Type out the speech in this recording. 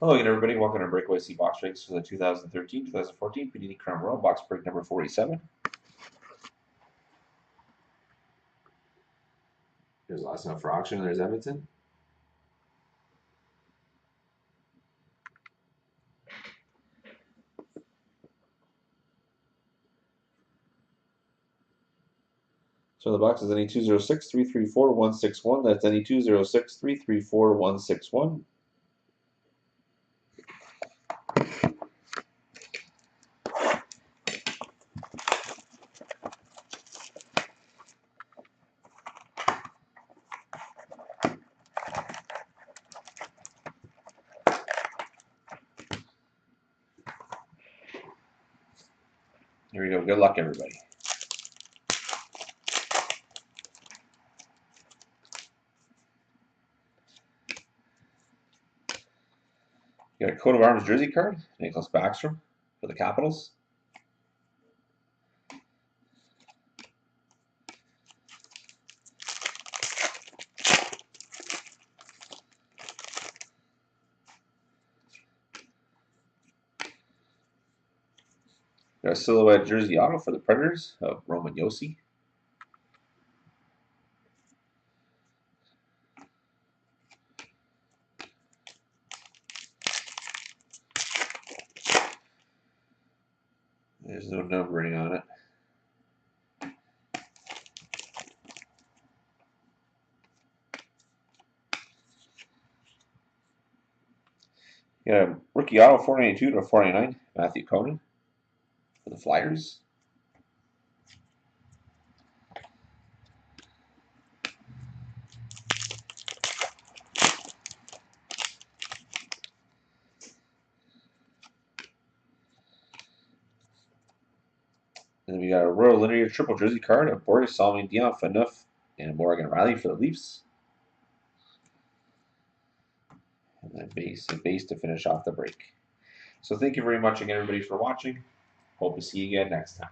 Hello again, everybody. Welcome to Breakaway C Box Breaks for the 2013-2014 Panini Crown Royale Box Break number 47. There's last one for auction. There's Edmonton. So the box is any 206-334-161. That's any 206-334-161. Here we go. Good luck, everybody. You got a coat of arms jersey card, Nicholas Backstrom for the Capitals. Got a silhouette jersey auto for the Predators of Roman Josi. There's no numbering on it. You got a rookie auto 492/499, Matthew Conan for the Flyers. And then we got a Royal Linear triple jersey card of Boris Salmi, Dion Phaneuf, and Morgan Riley for the Leafs. And then base to finish off the break. So thank you very much again, everybody, for watching. Hope to see you again next time.